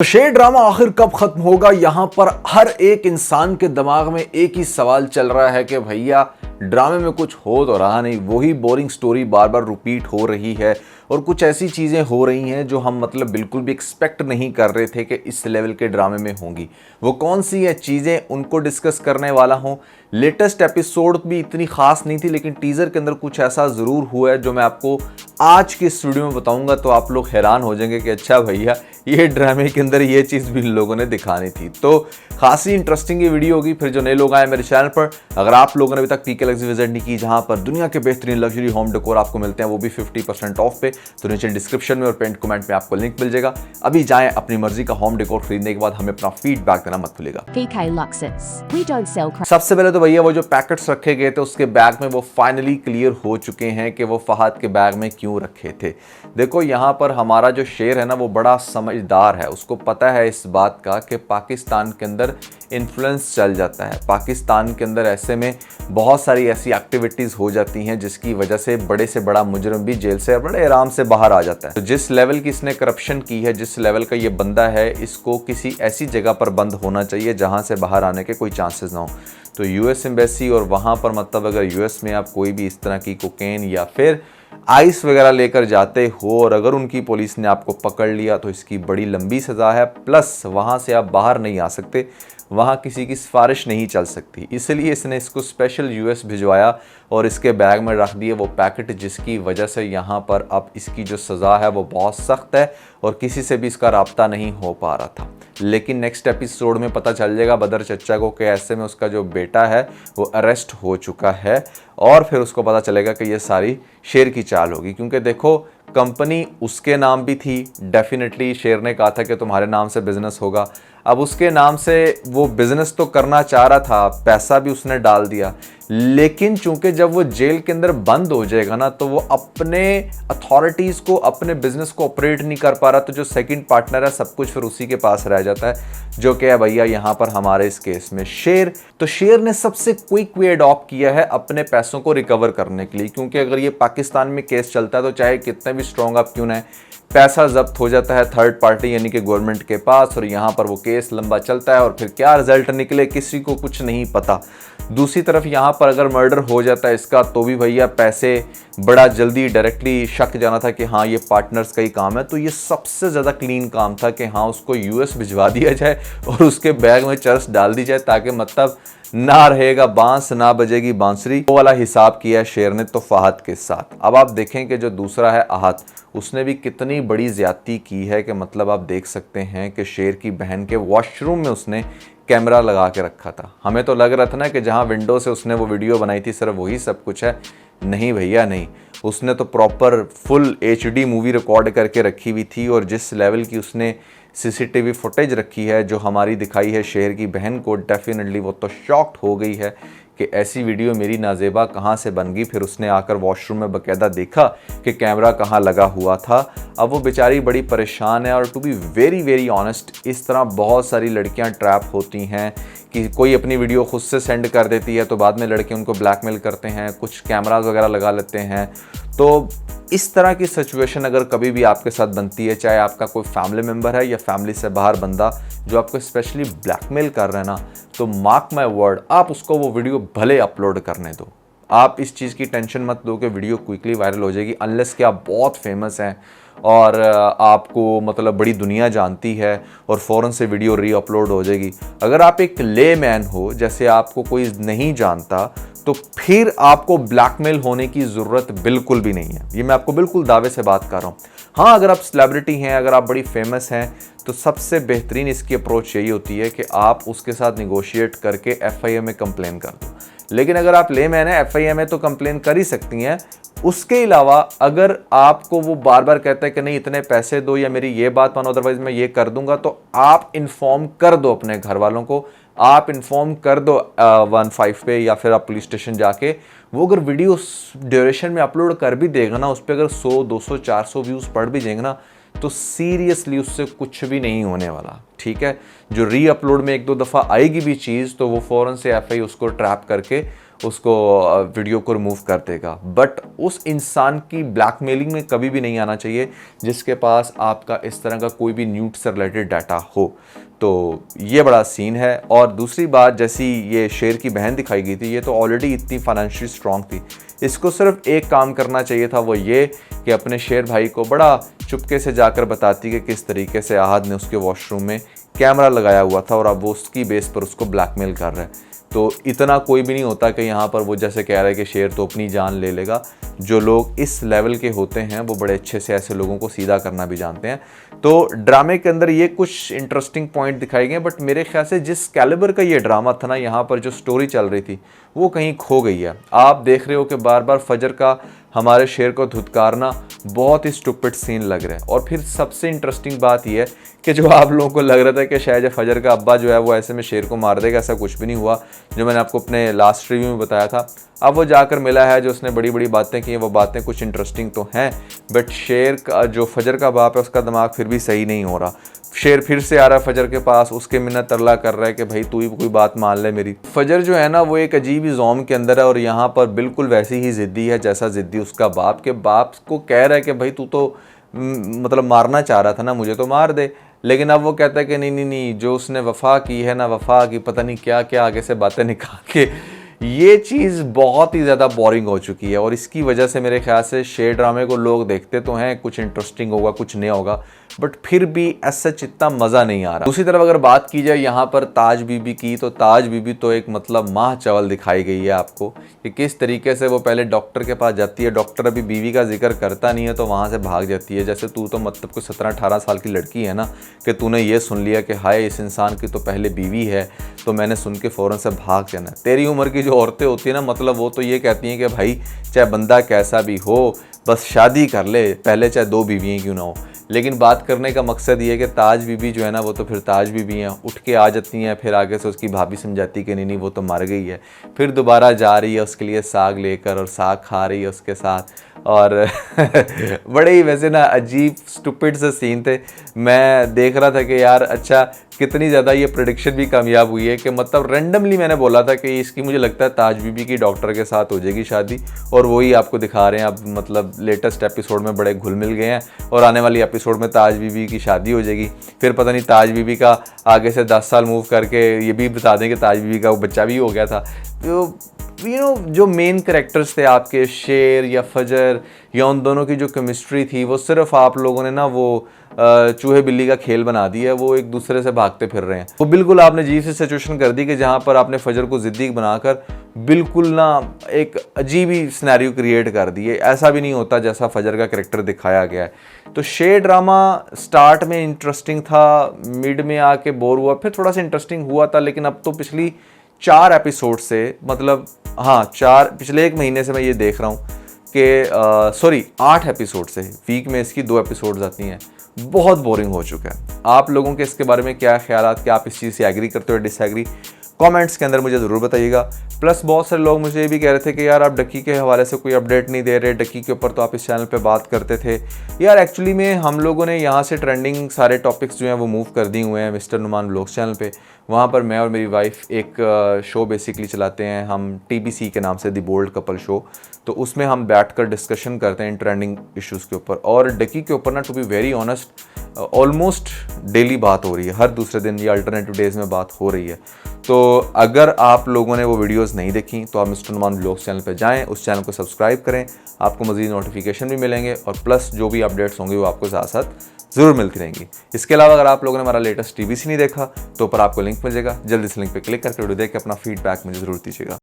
तो शेर ड्रामा आखिर कब खत्म होगा। यहां पर हर एक इंसान के दिमाग में एक ही सवाल चल रहा है कि भैया ड्रामे में कुछ हो तो रहा नहीं, वही बोरिंग स्टोरी बार बार रिपीट हो रही है और कुछ ऐसी चीज़ें हो रही हैं जो हम बिल्कुल भी एक्सपेक्ट नहीं कर रहे थे कि इस लेवल के ड्रामे में होंगी। वो कौन सी है चीज़ें, उनको डिस्कस करने वाला हूं। लेटेस्ट एपिसोड भी इतनी खास नहीं थी, लेकिन टीज़र के अंदर कुछ ऐसा ज़रूर हुआ है जो मैं आपको आज के इस वीडियो में बताऊंगा तो आप लोग हैरान हो जाएंगे कि अच्छा भैया ये ड्रामे के अंदर ये चीज़ भी इन लोगों ने दिखानी थी। तो खासी इंटरेस्टिंग ये वीडियो होगी। फिर जो नए लोग आए मेरे चैनल पर, अगर आप लोगों ने अभी तक पीके लग्जरी विजिट नहीं की, जहां पर दुनिया के बेहतरीन लग्जरी होम डेकोर आपको मिलते हैं, वो भी 50% ऑफ पे, तो नीचे डिस्क्रिप्शन में और पेंट कमेंट में आपको लिंक मिल जाएगा। अभी जाएं, अपनी मर्जी का होम डेकोर खरीदने के बाद हमें अपना फीडबैक देना मत भूलिएगा। PK Luxus. We don't sell सबसे पहले तो भैया वो जो पैकेट्स रखे गए थे उसके बैग में वो फाइनली क्लियर हो चुके हैं कि वो फहद के बैग में क्यों रखे थे। देखो यहाँ पर हमारा जो शेर है ना वो बड़ा समझदार है, उसको पता है इस बात का कि पाकिस्तान के अंदर इन्फ्लुएंस चल जाता है। पाकिस्तान के अंदर ऐसे में बहुत सारी ऐसी एक्टिविटीज़ हो जाती हैं जिसकी वजह से बड़े से बड़ा मुजरिम भी जेल से बड़े आराम से बाहर आ जाता है। तो जिस लेवल की इसने करप्शन की है, जिस लेवल का ये बंदा है, इसको किसी ऐसी जगह पर बंद होना चाहिए जहाँ से बाहर आने के कोई चांसेस ना हो। तो यूएस एम्बेसी और वहाँ पर अगर यूएस में आप कोई भी इस तरह की कोकेन या फिर आइस वगैरह लेकर जाते हो और अगर उनकी पुलिस ने आपको पकड़ लिया तो इसकी बड़ी लंबी सज़ा है, प्लस वहाँ से आप बाहर नहीं आ सकते, वहाँ किसी की सिफारिश नहीं चल सकती। इसलिए इसने इसको स्पेशल यूएस भिजवाया और इसके बैग में रख दिए वो पैकेट, जिसकी वजह से यहाँ पर अब इसकी जो सज़ा है वो बहुत सख्त है और किसी से भी इसका राब्ता नहीं हो पा रहा था। लेकिन नेक्स्ट एपिसोड में पता चल जाएगा बदर चचा को कि ऐसे में उसका जो बेटा है वो अरेस्ट हो चुका है और फिर उसको पता चलेगा कि ये सारी शेर की चाल होगी। क्योंकि देखो कंपनी उसके नाम भी थी, डेफिनेटली शेर ने कहा था कि तुम्हारे नाम से बिजनेस होगा। अब उसके नाम से वो बिजनेस तो करना चाह रहा था, पैसा भी उसने डाल दिया, लेकिन चूंकि जब वो जेल के अंदर बंद हो जाएगा ना तो वो अपने अथॉरिटीज़ को, अपने बिजनेस को ऑपरेट नहीं कर पा रहा। तो जो सेकंड पार्टनर है सब कुछ फिर उसी के पास रह जाता है, जो कि है भैया यहाँ पर हमारे इस केस में शेर। तो शेर ने सबसे क्विक वे अडॉप्ट किया है अपने पैसों को रिकवर करने के लिए, क्योंकि अगर ये पाकिस्तान में केस चलता है तो चाहे कितने भी स्ट्रॉन्ग आप क्यों ना, पैसा जब्त हो जाता है थर्ड पार्टी यानी कि गवर्नमेंट के पास और यहाँ पर वो केस लंबा चलता है और फिर क्या रिजल्ट निकले किसी को कुछ नहीं पता। दूसरी तरफ यहाँ पर अगर मर्डर हो जाता है इसका तो भी भैया पैसे बड़ा जल्दी डायरेक्टली शक जाना था कि हाँ ये पार्टनर्स का ही काम है। तो ये सबसे ज़्यादा क्लीन काम था कि हाँ उसको यूएस भिजवा दिया जाए और उसके बैग में चरस डाल दी जाए, ताकि ना रहेगा बांस ना बजेगी बांसुरी। वो वाला हिसाब किया है शेर ने तो फहद के साथ। अब आप देखें कि जो दूसरा है आहत, उसने भी कितनी बड़ी ज्यादती की है कि आप देख सकते हैं कि शेर की बहन के वॉशरूम में उसने कैमरा लगा के रखा था। हमें तो लग रहा था ना कि जहां विंडो से उसने वो वीडियो बनाई थी सिर्फ वही सब कुछ है। नहीं भैया नहीं, उसने तो proper full HD movie record करके रखी हुई थी और जिस लेवल की उसने CCTV फुटेज रखी है जो हमारी दिखाई है शेर की बहन को, डेफिनेटली वो तो शॉक्ड हो गई है कि ऐसी वीडियो मेरी नाजेबा कहाँ से बन गई। फिर उसने आकर वॉशरूम में बकायदा देखा कि कैमरा कहाँ लगा हुआ था। अब वो बेचारी बड़ी परेशान है और to be very very honest, इस तरह बहुत सारी लड़कियां ट्रैप होती हैं कि कोई अपनी वीडियो खुद से सेंड कर देती है तो बाद में लड़के उनको ब्लैकमेल करते हैं, कुछ कैमरास वगैरह लगा लेते हैं। तो इस तरह की सिचुएशन अगर कभी भी आपके साथ बनती है, चाहे आपका कोई फैमिली मेम्बर है या फैमिली से बाहर बंदा जो आपको स्पेशली ब्लैकमेल कर रहा है ना, तो मार्क माय वर्ड, आप उसको वो वीडियो भले अपलोड करने दो। आप इस चीज़ की टेंशन मत लो कि वीडियो क्विकली वायरल हो जाएगी, अनलेस कि आप बहुत फेमस हैं और आपको बड़ी दुनिया जानती है और फ़ौरन से वीडियो री अपलोड हो जाएगी। अगर आप एक ले मैन हो, जैसे आपको कोई नहीं जानता, तो फिर आपको ब्लैकमेल होने की ज़रूरत बिल्कुल भी नहीं है। ये मैं आपको बिल्कुल दावे से बात कर रहा हूँ। हाँ, अगर आप सेलिब्रिटी हैं, अगर आप बड़ी फेमस हैं, तो सबसे बेहतरीन इसकी अप्रोच यही होती है कि आप उसके साथ निगोशिएट करके FIA में कंप्लेन कर दो। लेकिन अगर आप ले मैन है, FIA में तो कंप्लेन कर ही सकती हैं। उसके अलावा अगर आपको वो बार बार कहता है कि नहीं इतने पैसे दो या मेरी ये बात मानो अदरवाइज मैं ये कर दूंगा, तो आप इन्फॉर्म कर दो अपने घर वालों को, आप इन्फॉर्म कर दो 15 पे या फिर आप पुलिस स्टेशन जाके। वो अगर वीडियो ड्यूरेशन में अपलोड कर भी देगा ना, उस पर अगर 100 200 400 व्यूज़ पड़ भी जाएंगे ना, तो सीरियसली उससे कुछ भी नहीं होने वाला। ठीक है, जो री अपलोड में एक दो दफ़ा आएगी भी चीज़ तो वो फ़ौरन से FI उसको ट्रैप करके उसको वीडियो को रिमूव कर देगा। बट उस इंसान की ब्लैकमेलिंग में कभी भी नहीं आना चाहिए जिसके पास आपका इस तरह का कोई भी न्यूड से रिलेटेड डाटा हो। तो ये बड़ा सीन है। और दूसरी बात, जैसी ये शेर की बहन दिखाई गई थी, ये तो ऑलरेडी इतनी फाइनेंशियली स्ट्रांग थी, इसको सिर्फ एक काम करना चाहिए था, वो ये कि अपने शेर भाई को बड़ा चुपके से जाकर बताती कि किस तरीके से आहद ने उसके वॉशरूम में कैमरा लगाया हुआ था और अब वो उसकी बेस पर उसको ब्लैकमेल कर रहा है। तो इतना कोई भी नहीं होता कि यहाँ पर वो जैसे कह रहा है कि शेर तो अपनी जान ले लेगा। जो लोग इस लेवल के होते हैं वो बड़े अच्छे से ऐसे लोगों को सीधा करना भी जानते हैं। तो ड्रामे के अंदर ये कुछ इंटरेस्टिंग पॉइंट दिखाए गए, बट मेरे ख्याल से जिस कैलिबर का ये ड्रामा था ना, यहाँ पर जो स्टोरी चल रही थी वो कहीं खो गई है। आप देख रहे हो कि बार बार फजर का हमारे शेर को धुतकारना बहुत ही स्टूपिड सीन लग रहा है। और फिर सबसे इंटरेस्टिंग बात यह है कि जो आप लोगों को लग रहा था कि शायद फजर का अब्बा जो है वो ऐसे में शेर को मार देगा, ऐसा कुछ भी नहीं हुआ। जो मैंने आपको अपने लास्ट रिव्यू में बताया था, अब वो जाकर मिला है, जो उसने बड़ी बड़ी बातें की हैं, वो बातें कुछ इंटरेस्टिंग तो हैं, बट शेर का जो फजर का बाप है उसका दिमाग फिर भी सही नहीं हो रहा। शेर फिर से आ रहा है फजर के पास, उसके मिन्नत तरला कर रहा है कि भाई तू ही कोई बात मान ले मेरी। फजर जो है ना वो एक अजीब ही जोम के अंदर है और यहाँ पर बिल्कुल वैसी ही ज़िद्दी है जैसा ज़िद्दी उसका बाप के बाप को कह रहा है कि भाई तू तो मतलब मारना चाह रहा था ना, मुझे तो मार दे। लेकिन अब वो कहता है कि नहीं नहीं नहीं, जो उसने वफ़ा की है ना, वफ़ा की पता नहीं क्या क्या आगे से बातें निकाल के, ये चीज़ बहुत ही ज़्यादा बोरिंग हो चुकी है। और इसकी वजह से मेरे ख्याल से शेर ड्रामे को लोग देखते तो हैं, कुछ इंटरेस्टिंग होगा कुछ नया होगा, बट फिर भी ऐसा इतना मज़ा नहीं आ रहा। दूसरी तरफ अगर बात की जाए यहाँ पर ताज बीबी की, तो ताज बीबी तो एक मतलब माह चावल दिखाई गई है आपको कि किस तरीके से वो पहले डॉक्टर के पास जाती है, डॉक्टर अभी बीवी का जिक्र करता नहीं है तो वहाँ से भाग जाती है। जैसे तू तो मतलब कोई 17-18 साल की लड़की है ना, कि तूने ये सुन लिया कि हाय इस इंसान की तो पहले बीवी है, तो मैंने सुन के फ़ौरन से भाग जाना। तेरी उम्र की जो औरतें होती है ना, मतलब वो तो ये कहती हैं कि भाई चाहे बंदा कैसा भी हो बस शादी कर ले पहले, चाहे 2 बीवियाँ क्यों ना हो। लेकिन बात करने का मकसद ये है कि ताज बीबी जो है ना वो तो फिर ताज बीबी हैं, उठ के आ जाती हैं, फिर आगे से उसकी भाभी समझाती कि नहीं नहीं वो तो मर गई है, फिर दोबारा जा रही है उसके लिए साग लेकर और साग खा रही है उसके साथ। और बड़े ही वैसे ना अजीब स्टूपिड से सीन थे। मैं देख रहा था कि यार अच्छा कितनी ज़्यादा ये प्रेडिक्शन भी कामयाब हुई है कि मतलब रैंडमली मैंने बोला था कि इसकी मुझे लगता है ताज बीबी की डॉक्टर के साथ हो जाएगी शादी, और वही आपको दिखा रहे हैं। अब मतलब लेटेस्ट एपिसोड में बड़े घुल मिल गए हैं और आने वाली एपिसोड में ताज बीबी की शादी हो जाएगी। फिर पता नहीं ताज बीबी का आगे से 10 साल मूव करके ये भी बता दें कि ताज बीबी का वो बच्चा भी हो गया था। तो जो मेन कैरेक्टर्स थे आपके शेर या फजर या उन दोनों की जो केमिस्ट्री थी, वो सिर्फ आप लोगों ने ना वो चूहे बिल्ली का खेल बना दिया है। वो एक दूसरे से भागते फिर रहे हैं। वो बिल्कुल आपने अजीब सी सिचुएशन कर दी कि जहाँ पर आपने फजर को ज़िद्दी बनाकर बिल्कुल ना एक अजीब ही सिनेरियो क्रिएट कर दिए। ऐसा भी नहीं होता जैसा फजर का कैरेक्टर दिखाया गया है। तो शेर ड्रामा स्टार्ट में इंटरेस्टिंग था, मिड में आके बोर हुआ, फिर थोड़ा सा इंटरेस्टिंग हुआ था, लेकिन अब तो पिछली 4 एपिसोड से, मतलब हाँ 4 पिछले 1 महीने से मैं ये देख रहा हूँ कि सॉरी 8 एपिसोड से, वीक में इसकी 2 एपिसोड्स आती हैं, बहुत बोरिंग हो चुका है। आप लोगों के इसके बारे में क्या ख्यालात, क्या आप इस चीज़ से एग्री करते हो डिसएग्री, कमेंट्स के अंदर मुझे ज़रूर बताइएगा। प्लस बहुत सारे लोग मुझे ये भी कह रहे थे कि यार आप डक्की के हवाले से कोई अपडेट नहीं दे रहे, डक्की के ऊपर तो आप इस चैनल पे बात करते थे। यार एक्चुअली में हम लोगों ने यहाँ से ट्रेंडिंग सारे टॉपिक्स जो हैं वो मूव कर दिए हुए हैं मिस्टर नुमान व्लॉग्स चैनल पे। वहाँ पर मैं और मेरी वाइफ एक शो बेसिकली चलाते हैं हम, TBC के नाम से, दी बोल्ड कपल शो। तो उसमें हम बैठकर डिस्कशन करते हैं इन ट्रेंडिंग इश्यूज़ के ऊपर। और डक्की के ऊपर ना to be very honest almost daily बात हो रही है, हर दूसरे दिन या अल्टरनेटिव डेज़ में बात हो रही है। तो अगर आप लोगों ने वो वीडियोस नहीं देखी तो आप मिस्टर नुमान व्लॉग्स चैनल पे जाएं, उस चैनल को सब्सक्राइब करें, आपको मज़ीद नोटिफिकेशन भी मिलेंगे और प्लस जो भी अपडेट्स होंगे वो आपको साथ साथ ज़रूर मिलती रहेंगी। इसके अलावा अगर आप लोगों ने हमारा लेटेस्ट TBC नहीं देखा तो ऊपर आपको लिंक मिल जाएगा, जल्दी से लिंक पर क्लिक करके वीडियो देख के अपना फीडबैक मुझे ज़रूर दीजिएगा।